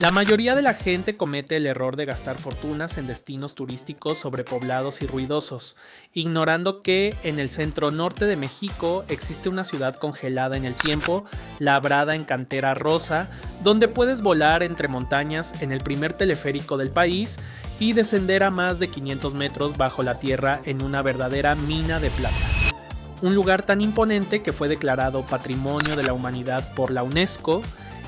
La mayoría de la gente comete el error de gastar fortunas en destinos turísticos sobrepoblados y ruidosos, ignorando que en el centro norte de México existe una ciudad congelada en el tiempo, labrada en cantera rosa, donde puedes volar entre montañas en el primer teleférico del país y descender a más de 500 metros bajo la tierra en una verdadera mina de plata. Un lugar tan imponente que fue declarado Patrimonio de la Humanidad por la UNESCO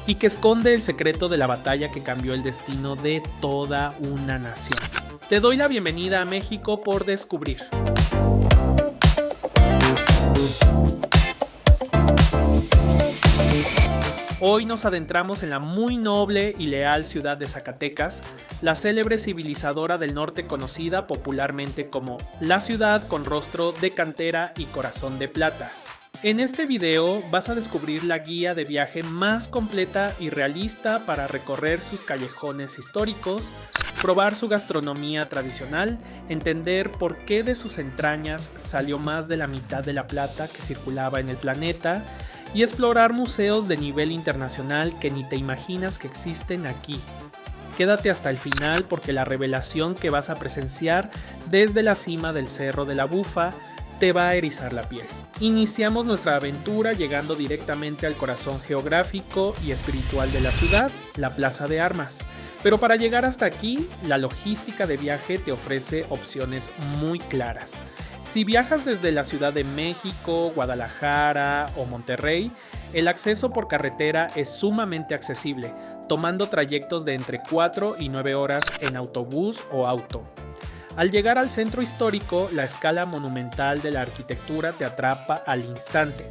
y que esconde el secreto de la batalla que cambió el destino de toda una nación. Te doy la bienvenida a México por descubrir. Hoy nos adentramos en la muy noble y leal ciudad de Zacatecas, la célebre civilizadora del norte conocida popularmente como la ciudad con rostro de cantera y corazón de plata. En este video vas a descubrir la guía de viaje más completa y realista para recorrer sus callejones históricos, probar su gastronomía tradicional, entender por qué de sus entrañas salió más de la mitad de la plata que circulaba en el planeta y explorar museos de nivel internacional que ni te imaginas que existen aquí. Quédate hasta el final porque la revelación que vas a presenciar desde la cima del Cerro de la Bufa te va a erizar la piel. Iniciamos nuestra aventura llegando directamente al corazón geográfico y espiritual de la ciudad, la Plaza de Armas. Pero para llegar hasta aquí, la logística de viaje te ofrece opciones muy claras. Si viajas desde la Ciudad de México, Guadalajara o Monterrey, el acceso por carretera es sumamente accesible, tomando trayectos de entre 4 y 9 horas en autobús o auto. Al llegar al centro histórico, la escala monumental de la arquitectura te atrapa al instante.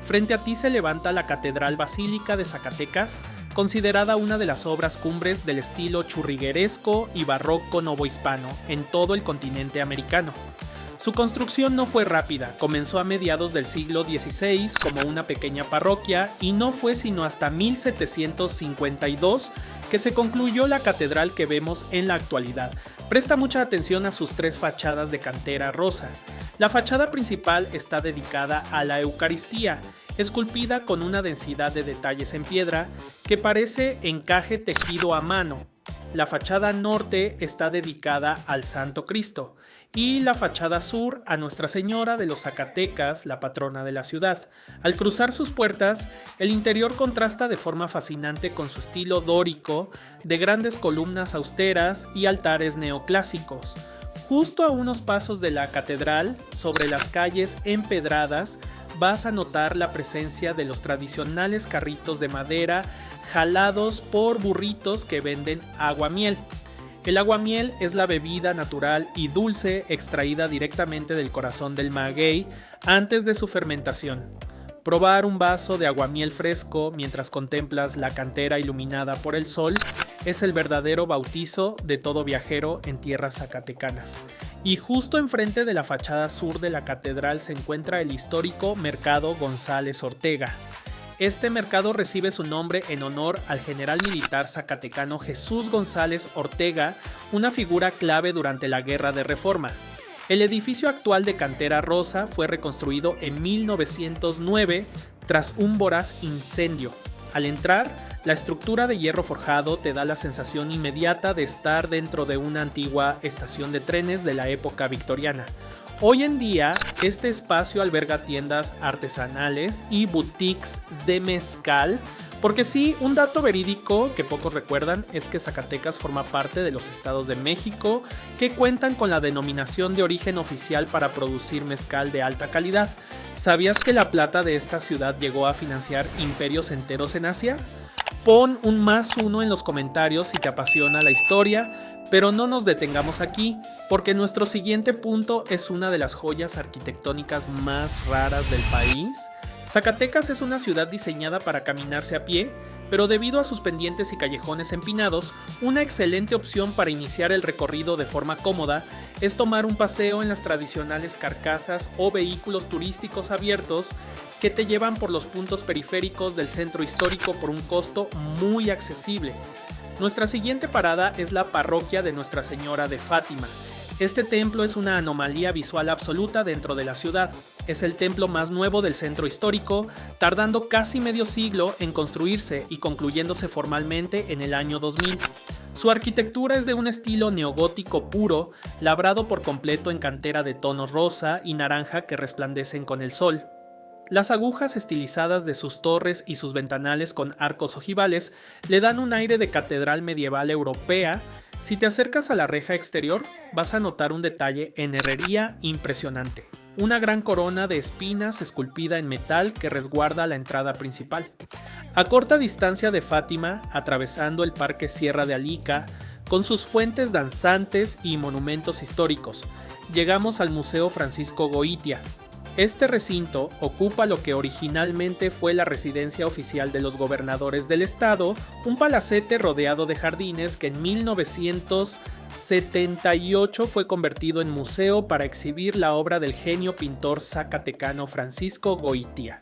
Frente a ti se levanta la Catedral Basílica de Zacatecas, considerada una de las obras cumbres del estilo churrigueresco y barroco novohispano en todo el continente americano. Su construcción no fue rápida, comenzó a mediados del siglo XVI como una pequeña parroquia y no fue sino hasta 1752 que se concluyó la catedral que vemos en la actualidad. Presta mucha atención a sus tres fachadas de cantera rosa. La fachada principal está dedicada a la Eucaristía, esculpida con una densidad de detalles en piedra que parece encaje tejido a mano. La fachada norte está dedicada al Santo Cristo y la fachada sur a Nuestra Señora de los Zacatecas, la patrona de la ciudad. Al cruzar sus puertas, el interior contrasta de forma fascinante con su estilo dórico, de grandes columnas austeras y altares neoclásicos. Justo a unos pasos de la catedral, sobre las calles empedradas, vas a notar la presencia de los tradicionales carritos de madera jalados por burritos que venden aguamiel. El aguamiel es la bebida natural y dulce extraída directamente del corazón del maguey antes de su fermentación. Probar un vaso de aguamiel fresco mientras contemplas la cantera iluminada por el sol es el verdadero bautizo de todo viajero en tierras zacatecanas. Y justo enfrente de la fachada sur de la catedral se encuentra el histórico Mercado González Ortega. Este mercado recibe su nombre en honor al general militar zacatecano Jesús González Ortega, una figura clave durante la Guerra de Reforma. El edificio actual de cantera rosa fue reconstruido en 1909 tras un voraz incendio. Al entrar, la estructura de hierro forjado te da la sensación inmediata de estar dentro de una antigua estación de trenes de la época victoriana. Hoy en día, este espacio alberga tiendas artesanales y boutiques de mezcal, porque sí, un dato verídico que pocos recuerdan es que Zacatecas forma parte de los estados de México que cuentan con la denominación de origen oficial para producir mezcal de alta calidad. ¿Sabías que la plata de esta ciudad llegó a financiar imperios enteros en Asia? Pon un +1 en los comentarios si te apasiona la historia, pero no nos detengamos aquí, porque nuestro siguiente punto es una de las joyas arquitectónicas más raras del país. Zacatecas es una ciudad diseñada para caminarse a pie, pero debido a sus pendientes y callejones empinados, una excelente opción para iniciar el recorrido de forma cómoda es tomar un paseo en las tradicionales carcasas o vehículos turísticos abiertos que te llevan por los puntos periféricos del centro histórico por un costo muy accesible. Nuestra siguiente parada es la parroquia de Nuestra Señora de Fátima. Este templo es una anomalía visual absoluta dentro de la ciudad. Es el templo más nuevo del centro histórico, tardando casi medio siglo en construirse y concluyéndose formalmente en el año 2000. Su arquitectura es de un estilo neogótico puro, labrado por completo en cantera de tonos rosa y naranja que resplandecen con el sol. Las agujas estilizadas de sus torres y sus ventanales con arcos ojivales le dan un aire de catedral medieval europea. Si te acercas a la reja exterior, vas a notar un detalle en herrería impresionante. Una gran corona de espinas esculpida en metal que resguarda la entrada principal. A corta distancia de Fátima, atravesando el Parque Sierra de Alica, con sus fuentes danzantes y monumentos históricos, llegamos al Museo Francisco Goitia. Este recinto ocupa lo que originalmente fue la residencia oficial de los gobernadores del estado, un palacete rodeado de jardines que en 1978 fue convertido en museo para exhibir la obra del genio pintor zacatecano Francisco Goitia.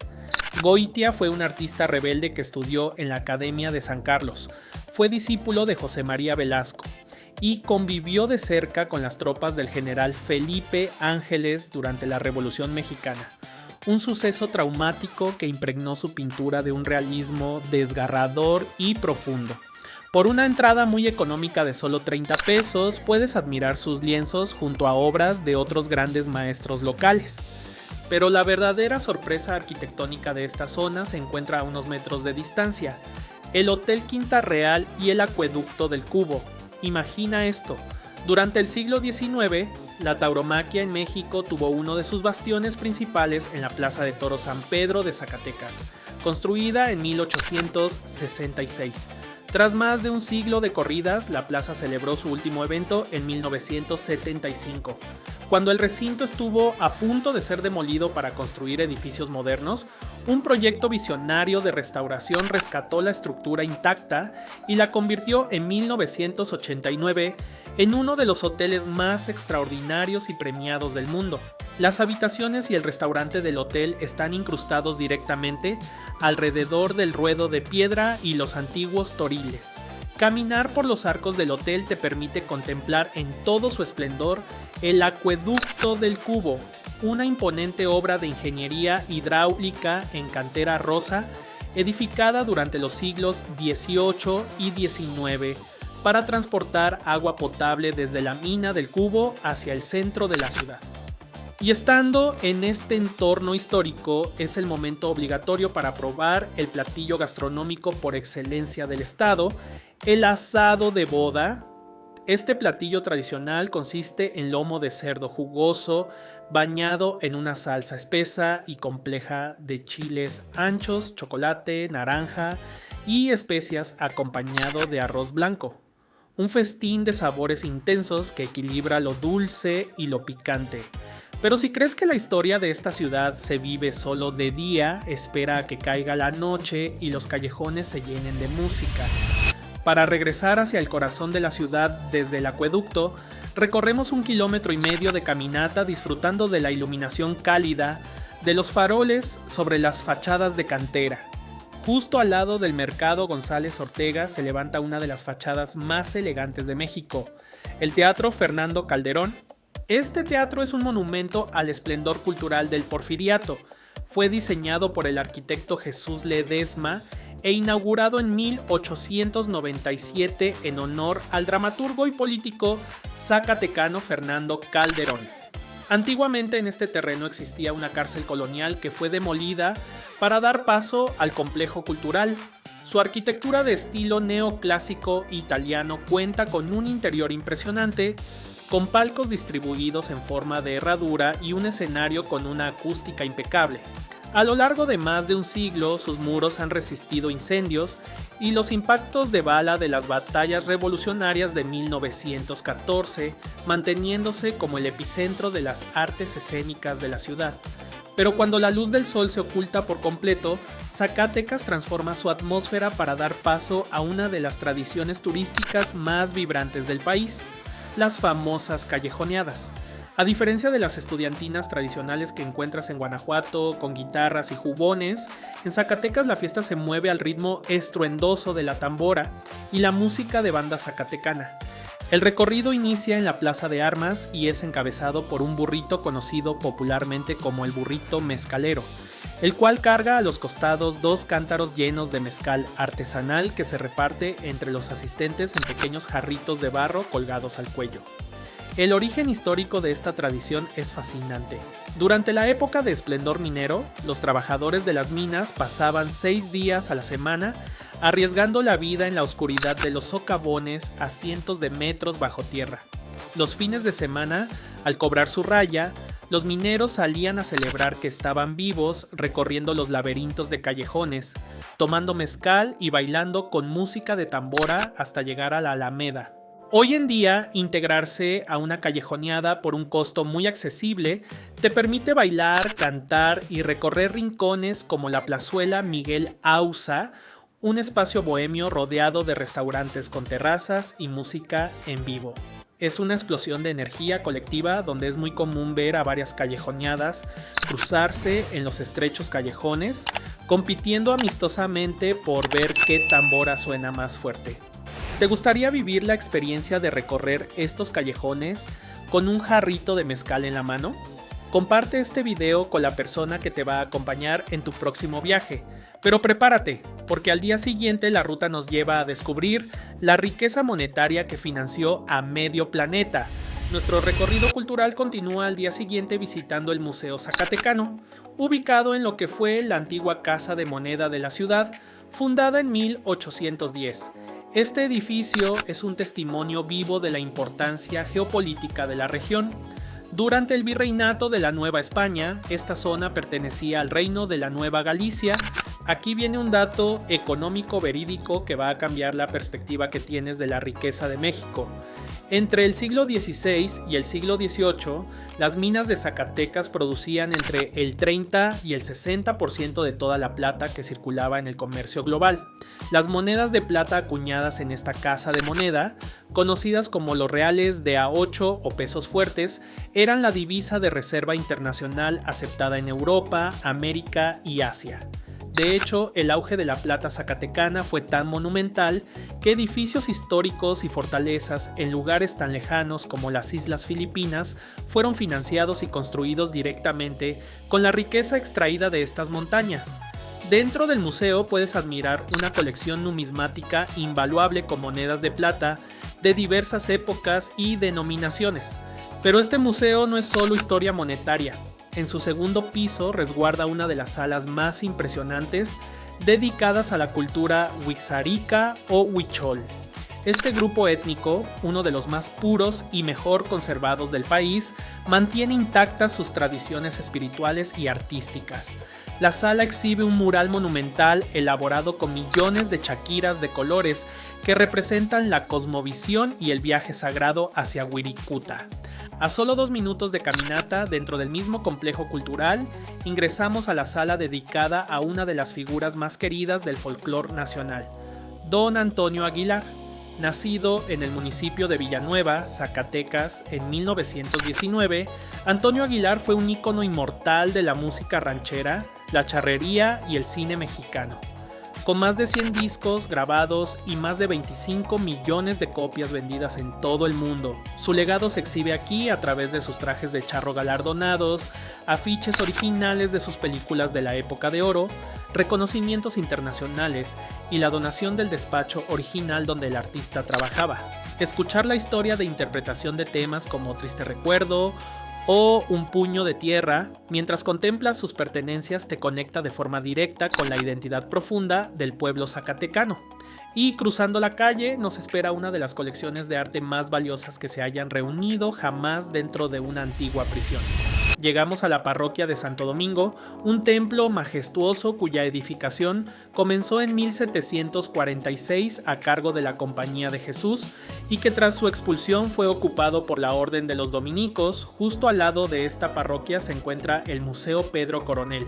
Goitia fue un artista rebelde que estudió en la Academia de San Carlos, fue discípulo de José María Velasco y convivió de cerca con las tropas del general Felipe Ángeles durante la Revolución Mexicana, un suceso traumático que impregnó su pintura de un realismo desgarrador y profundo. Por una entrada muy económica de solo 30 pesos, puedes admirar sus lienzos junto a obras de otros grandes maestros locales. Pero la verdadera sorpresa arquitectónica de esta zona se encuentra a unos metros de distancia: el Hotel Quinta Real y el Acueducto del Cubo. Imagina esto: durante el siglo XIX, la tauromaquia en México tuvo uno de sus bastiones principales en la Plaza de Toros San Pedro de Zacatecas, construida en 1866. Tras más de un siglo de corridas, la plaza celebró su último evento en 1975. Cuando el recinto estuvo a punto de ser demolido para construir edificios modernos, un proyecto visionario de restauración rescató la estructura intacta y la convirtió en 1989 en uno de los hoteles más extraordinarios y premiados del mundo. Las habitaciones y el restaurante del hotel están incrustados directamente alrededor del ruedo de piedra y los antiguos toriles. Caminar por los arcos del hotel te permite contemplar en todo su esplendor el Acueducto del Cubo, una imponente obra de ingeniería hidráulica en cantera rosa, edificada durante los siglos XVIII y XIX para transportar agua potable desde la mina del Cubo hacia el centro de la ciudad. Y estando en este entorno histórico, es el momento obligatorio para probar el platillo gastronómico por excelencia del estado, el asado de boda. Este platillo tradicional consiste en lomo de cerdo jugoso, bañado en una salsa espesa y compleja de chiles anchos, chocolate, naranja y especias, acompañado de arroz blanco. Un festín de sabores intensos que equilibra lo dulce y lo picante. Pero si crees que la historia de esta ciudad se vive solo de día, espera a que caiga la noche y los callejones se llenen de música. Para regresar hacia el corazón de la ciudad desde el acueducto, recorremos 1,5 kilómetros de caminata disfrutando de la iluminación cálida de los faroles sobre las fachadas de cantera. Justo al lado del Mercado González Ortega se levanta una de las fachadas más elegantes de México, el Teatro Fernando Calderón. Este teatro es un monumento al esplendor cultural del Porfiriato. Fue diseñado por el arquitecto Jesús Ledesma e inaugurado en 1897 en honor al dramaturgo y político zacatecano Fernando Calderón. Antiguamente en este terreno existía una cárcel colonial que fue demolida para dar paso al complejo cultural. Su arquitectura de estilo neoclásico italiano cuenta con un interior impresionante, con palcos distribuidos en forma de herradura y un escenario con una acústica impecable. A lo largo de más de un siglo, sus muros han resistido incendios y los impactos de bala de las batallas revolucionarias de 1914, manteniéndose como el epicentro de las artes escénicas de la ciudad. Pero cuando la luz del sol se oculta por completo, Zacatecas transforma su atmósfera para dar paso a una de las tradiciones turísticas más vibrantes del país: las famosas callejoneadas. A diferencia de las estudiantinas tradicionales que encuentras en Guanajuato con guitarras y jubones, en Zacatecas la fiesta se mueve al ritmo estruendoso de la tambora y la música de banda zacatecana. El recorrido inicia en la Plaza de Armas y es encabezado por un burrito conocido popularmente como el burrito mezcalero, el cual carga a los costados 2 cántaros llenos de mezcal artesanal que se reparte entre los asistentes en pequeños jarritos de barro colgados al cuello. El origen histórico de esta tradición es fascinante. Durante la época de esplendor minero, los trabajadores de las minas pasaban 6 días a la semana arriesgando la vida en la oscuridad de los socavones a cientos de metros bajo tierra. Los fines de semana, al cobrar su raya, los mineros salían a celebrar que estaban vivos recorriendo los laberintos de callejones, tomando mezcal y bailando con música de tambora hasta llegar a la Alameda. Hoy en día, integrarse a una callejoneada por un costo muy accesible te permite bailar, cantar y recorrer rincones como la Plazuela Miguel Auza, un espacio bohemio rodeado de restaurantes con terrazas y música en vivo. Es una explosión de energía colectiva donde es muy común ver a varias callejoneadas cruzarse en los estrechos callejones, compitiendo amistosamente por ver qué tambora suena más fuerte. ¿Te gustaría vivir la experiencia de recorrer estos callejones con un jarrito de mezcal en la mano? Comparte este video con la persona que te va a acompañar en tu próximo viaje, pero prepárate, porque al día siguiente la ruta nos lleva a descubrir la riqueza monetaria que financió a medio planeta. Nuestro recorrido cultural continúa al día siguiente visitando el Museo Zacatecano, ubicado en lo que fue la antigua Casa de Moneda de la ciudad, fundada en 1810. Este edificio es un testimonio vivo de la importancia geopolítica de la región. Durante el virreinato de la Nueva España, esta zona pertenecía al reino de la Nueva Galicia. Aquí viene un dato económico verídico que va a cambiar la perspectiva que tienes de la riqueza de México. Entre el siglo XVI y el siglo XVIII, las minas de Zacatecas producían entre el 30 y el 60% de toda la plata que circulaba en el comercio global. Las monedas de plata acuñadas en esta casa de moneda, conocidas como los reales de A8 o pesos fuertes, eran la divisa de reserva internacional aceptada en Europa, América y Asia. De hecho, el auge de la plata zacatecana fue tan monumental que edificios históricos y fortalezas en lugares tan lejanos como las Islas Filipinas fueron financiados y construidos directamente con la riqueza extraída de estas montañas. Dentro del museo puedes admirar una colección numismática invaluable con monedas de plata de diversas épocas y denominaciones. Pero este museo no es solo historia monetaria. En su segundo piso resguarda una de las salas más impresionantes dedicadas a la cultura wixárika o huichol. Este grupo étnico, uno de los más puros y mejor conservados del país, mantiene intactas sus tradiciones espirituales y artísticas. La sala exhibe un mural monumental elaborado con millones de chaquiras de colores que representan la cosmovisión y el viaje sagrado hacia Wirikuta. A solo 2 minutos de caminata dentro del mismo complejo cultural, ingresamos a la sala dedicada a una de las figuras más queridas del folclore nacional, Don Antonio Aguilar. Nacido en el municipio de Villanueva, Zacatecas, en 1919, Antonio Aguilar fue un ícono inmortal de la música ranchera, la charrería y el cine mexicano. Con más de 100 discos grabados y más de 25 millones de copias vendidas en todo el mundo, su legado se exhibe aquí a través de sus trajes de charro galardonados, afiches originales de sus películas de la época de oro, reconocimientos internacionales y la donación del despacho original donde el artista trabajaba. Escuchar la historia de interpretación de temas como Triste Recuerdo o Un puño de tierra, mientras contemplas sus pertenencias te conecta de forma directa con la identidad profunda del pueblo zacatecano. Y cruzando la calle nos espera una de las colecciones de arte más valiosas que se hayan reunido jamás dentro de una antigua prisión. Llegamos a la parroquia de Santo Domingo, un templo majestuoso cuya edificación comenzó en 1746 a cargo de la Compañía de Jesús y que tras su expulsión fue ocupado por la Orden de los Dominicos. Justo al lado de esta parroquia se encuentra el Museo Pedro Coronel.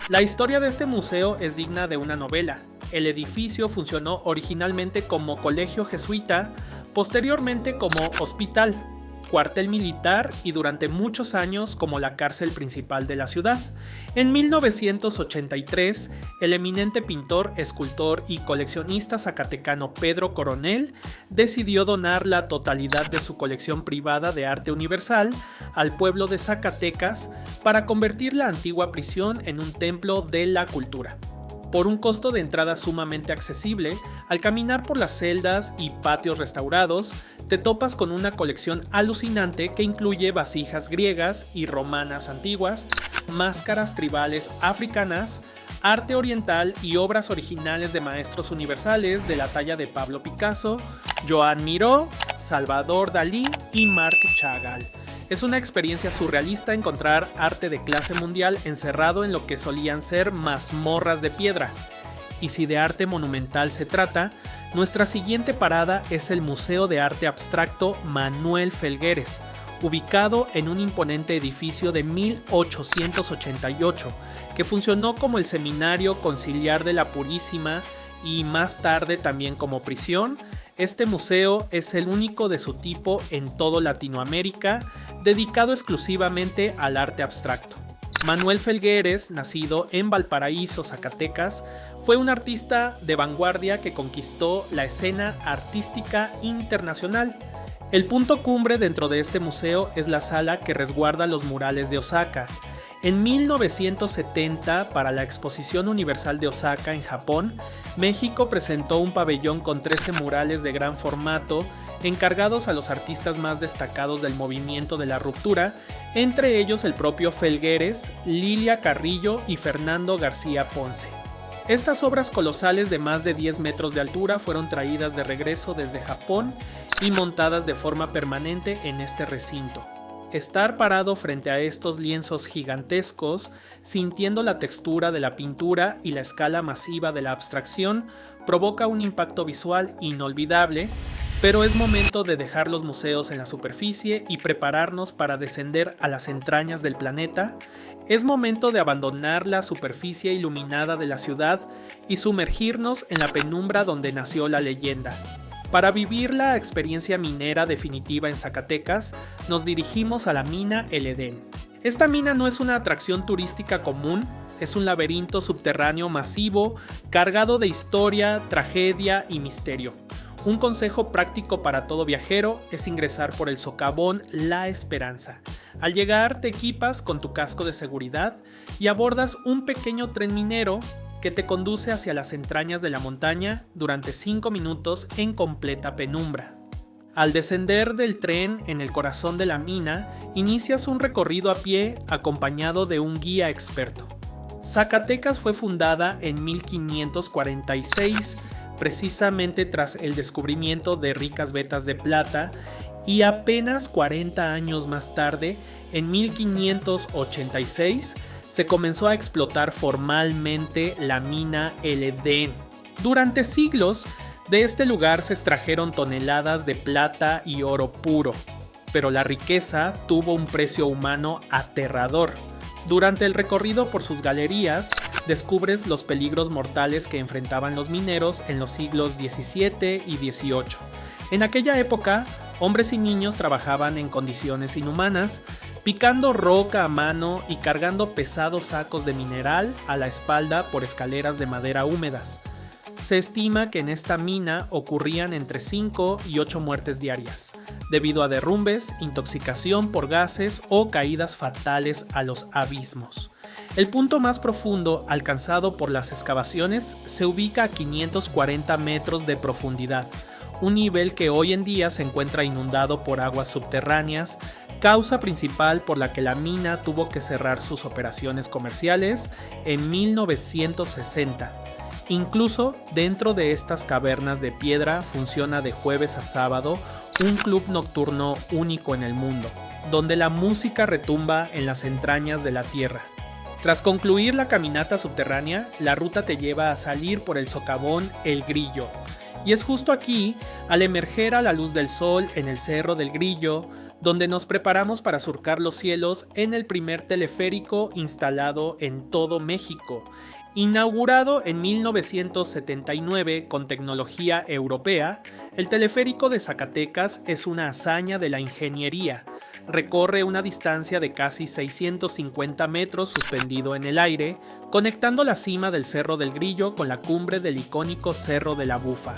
La historia de este museo es digna de una novela. El edificio funcionó originalmente como colegio jesuita, posteriormente como hospital. cuartel militar y durante muchos años como la cárcel principal de la ciudad. En 1983, el eminente pintor, escultor y coleccionista zacatecano Pedro Coronel decidió donar la totalidad de su colección privada de arte universal al pueblo de Zacatecas para convertir la antigua prisión en un templo de la cultura. Por un costo de entrada sumamente accesible, al caminar por las celdas y patios restaurados, te topas con una colección alucinante que incluye vasijas griegas y romanas antiguas, máscaras tribales africanas, arte oriental y obras originales de maestros universales de la talla de Pablo Picasso, Joan Miró, Salvador Dalí y Marc Chagall. Es una experiencia surrealista encontrar arte de clase mundial encerrado en lo que solían ser mazmorras de piedra. Y si de arte monumental se trata, nuestra siguiente parada es el Museo de Arte Abstracto Manuel Felgueres, ubicado en un imponente edificio de 1888, que funcionó como el Seminario Conciliar de la Purísima y más tarde también como prisión. Este museo es el único de su tipo en toda Latinoamérica, dedicado exclusivamente al arte abstracto. Manuel Felgueres, nacido en Valparaíso, Zacatecas, fue un artista de vanguardia que conquistó la escena artística internacional. El punto cumbre dentro de este museo es la sala que resguarda los murales de Osaka. En 1970, para la Exposición Universal de Osaka en Japón, México presentó un pabellón con 13 murales de gran formato encargados a los artistas más destacados del movimiento de la ruptura, entre ellos el propio Felgueres, Lilia Carrillo y Fernando García Ponce. Estas obras colosales de más de 10 metros de altura fueron traídas de regreso desde Japón y montadas de forma permanente en este recinto. Estar parado frente a estos lienzos gigantescos, sintiendo la textura de la pintura y la escala masiva de la abstracción, provoca un impacto visual inolvidable, pero es momento de dejar los museos en la superficie y prepararnos para descender a las entrañas del planeta. Es momento de abandonar la superficie iluminada de la ciudad y sumergirnos en la penumbra donde nació la leyenda. Para vivir la experiencia minera definitiva en Zacatecas, nos dirigimos a la mina El Edén. Esta mina no es una atracción turística común, es un laberinto subterráneo masivo, cargado de historia, tragedia y misterio. Un consejo práctico para todo viajero es ingresar por el socavón La Esperanza. Al llegar te equipas con tu casco de seguridad y abordas un pequeño tren minero que te conduce hacia las entrañas de la montaña durante 5 minutos en completa penumbra. Al descender del tren en el corazón de la mina, inicias un recorrido a pie acompañado de un guía experto. Zacatecas fue fundada en 1546, precisamente tras el descubrimiento de ricas vetas de plata, y apenas 40 años más tarde, en 1586, se comenzó a explotar formalmente la mina El Edén. Durante siglos, de este lugar se extrajeron toneladas de plata y oro puro, pero la riqueza tuvo un precio humano aterrador. Durante el recorrido por sus galerías, descubres los peligros mortales que enfrentaban los mineros en los siglos XVII y XVIII. En aquella época, hombres y niños trabajaban en condiciones inhumanas, picando roca a mano y cargando pesados sacos de mineral a la espalda por escaleras de madera húmedas. Se estima que en esta mina ocurrían entre 5 y 8 muertes diarias, debido a derrumbes, intoxicación por gases o caídas fatales a los abismos. El punto más profundo alcanzado por las excavaciones se ubica a 540 metros de profundidad, un nivel que hoy en día se encuentra inundado por aguas subterráneas, causa principal por la que la mina tuvo que cerrar sus operaciones comerciales en 1960. Incluso dentro de estas cavernas de piedra funciona de jueves a sábado un club nocturno único en el mundo, donde la música retumba en las entrañas de la tierra. Tras concluir la caminata subterránea, la ruta te lleva a salir por el socavón El Grillo, y es justo aquí, al emerger a la luz del sol en el Cerro del Grillo, donde nos preparamos para surcar los cielos en el primer teleférico instalado en todo México, Inaugurado en 1979 con tecnología europea, el teleférico de Zacatecas es una hazaña de la ingeniería. Recorre una distancia de casi 650 metros suspendido en el aire, conectando la cima del Cerro del Grillo con la cumbre del icónico Cerro de la Bufa.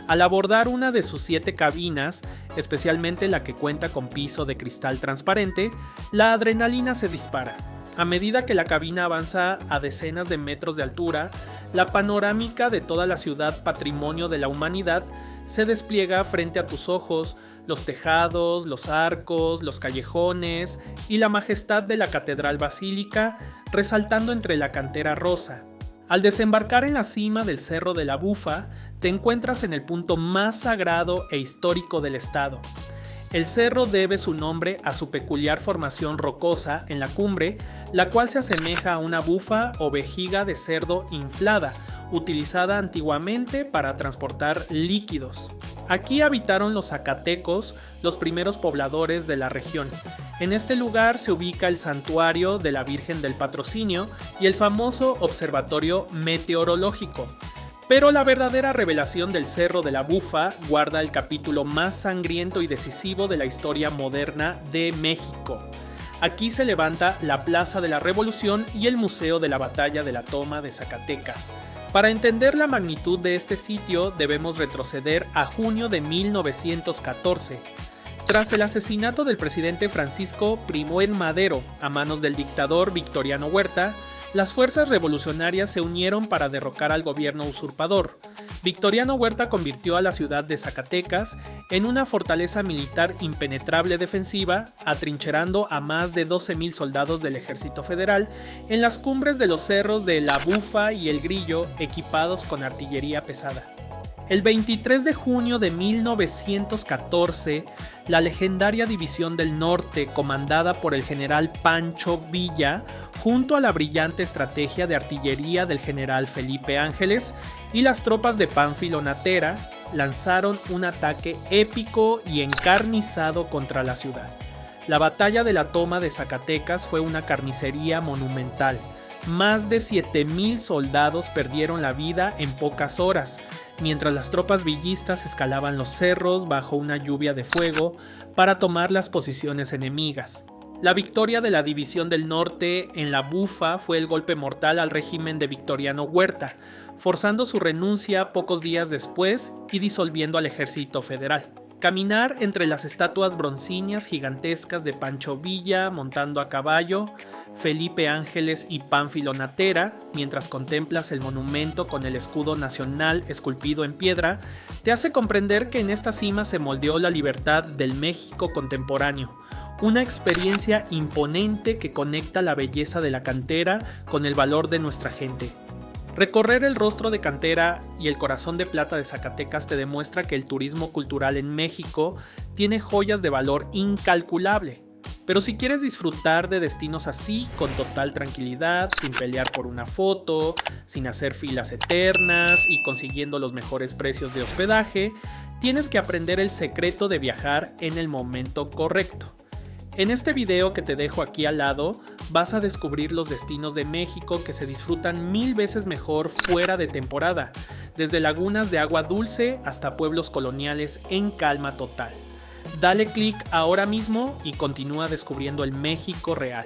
Al abordar una de sus 7 cabinas, especialmente la que cuenta con piso de cristal transparente, la adrenalina se dispara. A medida que la cabina avanza a decenas de metros de altura, la panorámica de toda la ciudad patrimonio de la humanidad se despliega frente a tus ojos, los tejados, los arcos, los callejones y la majestad de la Catedral Basílica resaltando entre la cantera rosa. Al desembarcar en la cima del Cerro de la Bufa, te encuentras en el punto más sagrado e histórico del estado. El cerro debe su nombre a su peculiar formación rocosa en la cumbre, la cual se asemeja a una bufa o vejiga de cerdo inflada, utilizada antiguamente para transportar líquidos. Aquí habitaron los zacatecos, los primeros pobladores de la región. En este lugar se ubica el santuario de la Virgen del Patrocinio y el famoso observatorio meteorológico. Pero la verdadera revelación del Cerro de la Bufa guarda el capítulo más sangriento y decisivo de la historia moderna de México. Aquí se levanta la Plaza de la Revolución y el Museo de la Batalla de la Toma de Zacatecas. Para entender la magnitud de este sitio debemos retroceder a junio de 1914. Tras el asesinato del presidente Francisco Primo en Madero a manos del dictador Victoriano Huerta, las fuerzas revolucionarias se unieron para derrocar al gobierno usurpador. Victoriano Huerta convirtió a la ciudad de Zacatecas en una fortaleza militar impenetrable defensiva, atrincherando a más de 12,000 soldados del Ejército Federal en las cumbres de los cerros de La Bufa y El Grillo, equipados con artillería pesada. El 23 de junio de 1914, la legendaria División del Norte, comandada por el general Pancho Villa, junto a la brillante estrategia de artillería del general Felipe Ángeles y las tropas de Pánfilo Natera, lanzaron un ataque épico y encarnizado contra la ciudad. La batalla de la Toma de Zacatecas fue una carnicería monumental. Más de 7,000 soldados perdieron la vida en pocas horas, mientras las tropas villistas escalaban los cerros bajo una lluvia de fuego para tomar las posiciones enemigas. La victoria de la División del Norte en La Bufa fue el golpe mortal al régimen de Victoriano Huerta, forzando su renuncia pocos días después y disolviendo al Ejército Federal. Caminar entre las estatuas broncíneas gigantescas de Pancho Villa montando a caballo, Felipe Ángeles y Pánfilo Natera, mientras contemplas el monumento con el escudo nacional esculpido en piedra, te hace comprender que en esta cima se moldeó la libertad del México contemporáneo. Una experiencia imponente que conecta la belleza de la cantera con el valor de nuestra gente. Recorrer el rostro de cantera y el corazón de plata de Zacatecas te demuestra que el turismo cultural en México tiene joyas de valor incalculable. Pero si quieres disfrutar de destinos así, con total tranquilidad, sin pelear por una foto, sin hacer filas eternas y consiguiendo los mejores precios de hospedaje, tienes que aprender el secreto de viajar en el momento correcto. En este video que te dejo aquí al lado, vas a descubrir los destinos de México que se disfrutan 1000 veces mejor fuera de temporada, desde lagunas de agua dulce hasta pueblos coloniales en calma total. Dale click ahora mismo y continúa descubriendo el México real.